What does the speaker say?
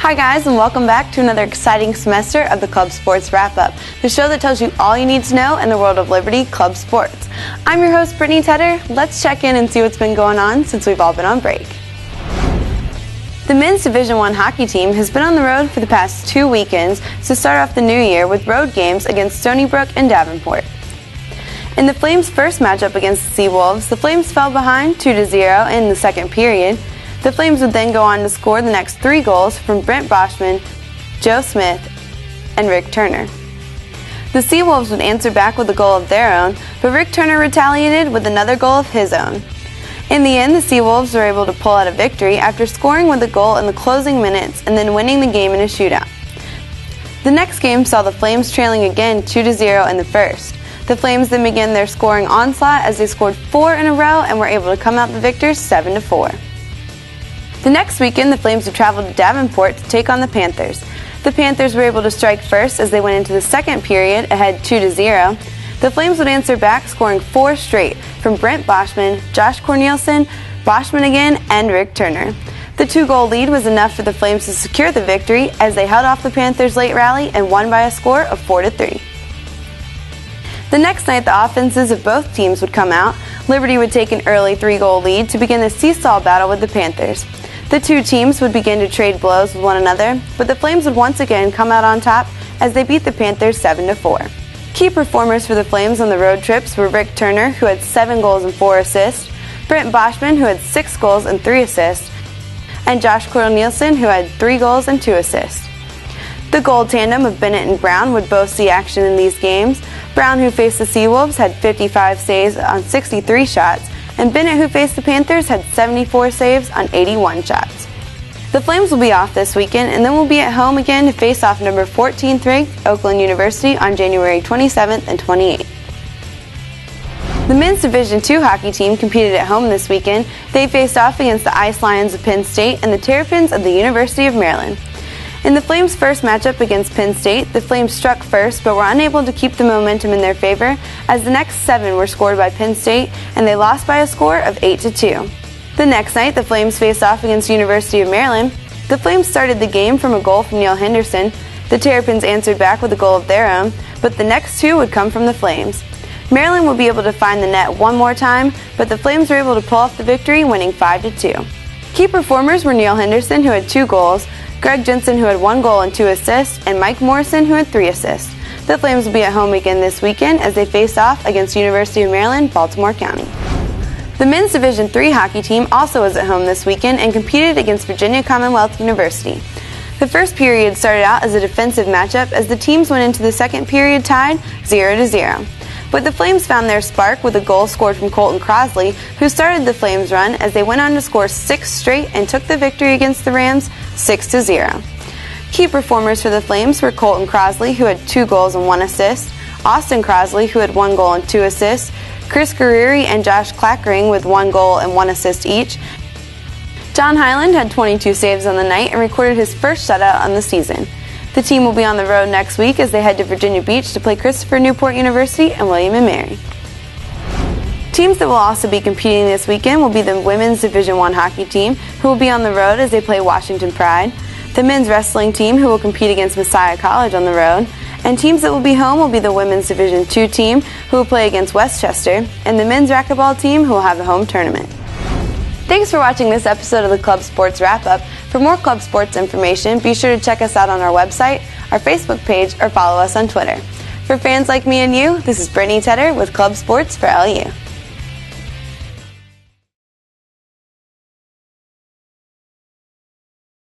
Hi guys, and welcome back to another exciting semester of the Club Sports Wrap-Up, the show that tells you all you need to know in the world of Liberty Club Sports. I'm your host, Brittany Tedder. Let's check in and see what's been going on since we've all been on break. The men's Division I hockey team has been on the road for the past 2 weekends to start off the new year with road games against Stony Brook and Davenport. In the Flames' first matchup against the Seawolves, the Flames fell behind 2-0 in the second period. The Flames would then go on to score the next 3 goals from Brent Boschman, Joe Smith, and Rick Turner. The Seawolves would answer back with a goal of their own, but Rick Turner retaliated with another goal of his own. In the end, the Seawolves were able to pull out a victory after scoring with a goal in the closing minutes and then winning the game in a shootout. The next game saw the Flames trailing again 2-0 in the first. The Flames then began their scoring onslaught as they scored 4 in a row and were able to come out the victors 7-4. The next weekend, the Flames would travel to Davenport to take on the Panthers. The Panthers were able to strike first as they went into the second period, ahead 2-0. The Flames would answer back, scoring 4 straight from Brent Boschman, Josh Corneliuson, Boschman again, and Rick Turner. The 2-goal lead was enough for the Flames to secure the victory as they held off the Panthers' late rally and won by a score of 4-3. The next night, the offenses of both teams would come out. Liberty would take an early 3-goal lead to begin the seesaw battle with the Panthers. The two teams would begin to trade blows with one another, but the Flames would once again come out on top as they beat the Panthers 7-4. Key performers for the Flames on the road trips were Rick Turner, who had 7 goals and 4 assists, Brent Boschman, who had 6 goals and 3 assists, and Josh Corneliuson, who had 3 goals and 2 assists. The goal tandem of Bennett and Brown would both see action in these games. Brown, who faced the Seawolves, had 55 saves on 63 shots, and Bennett, who faced the Panthers, had 74 saves on 81 shots. The Flames will be off this weekend and then will be at home again to face off number 14th ranked Oakland University on January 27th and 28th. The men's Division II hockey team competed at home this weekend. They faced off against the Ice Lions of Penn State and the Terrapins of the University of Maryland. In the Flames' first matchup against Penn State, the Flames struck first but were unable to keep the momentum in their favor as the next 7 were scored by Penn State and they lost by a score of 8-2. The next night, the Flames faced off against University of Maryland. The Flames started the game from a goal from Neil Henderson. The Terrapins answered back with a goal of their own, but the next 2 would come from the Flames. Maryland would be able to find the net one more time, but the Flames were able to pull off the victory, winning 5-2. Key performers were Neil Henderson, who had 2 goals, Greg Jensen, who had 1 goal and 2 assists, and Mike Morrison, who had 3 assists. The Flames will be at home again this weekend as they face off against University of Maryland, Baltimore County. The men's Division III hockey team also was at home this weekend and competed against Virginia Commonwealth University. The first period started out as a defensive matchup as the teams went into the second period tied 0-0. But the Flames found their spark with a goal scored from Colton Crosley, who started the Flames' run as they went on to score 6 straight and took the victory against the Rams 6-0. Key performers for the Flames were Colton Crosley, who had 2 goals and 1 assist, Austin Crosley, who had 1 goal and 2 assists, Chris Guerrieri and Josh Clackering with 1 goal and 1 assist each. John Hyland had 22 saves on the night and recorded his first shutout on the season. The team will be on the road next week as they head to Virginia Beach to play Christopher Newport University and William & Mary. Teams that will also be competing this weekend will be the women's Division I hockey team, who will be on the road as they play Washington Pride, the men's wrestling team, who will compete against Messiah College on the road, and teams that will be home will be the women's Division II team, who will play against Westchester, and the men's racquetball team, who will have a home tournament. Thanks for watching this episode of the Club Sports Wrap-Up. For more Club Sports information, be sure to check us out on our website, our Facebook page, or follow us on Twitter. For fans like me and you, this is Brittany Tedder with Club Sports for LU.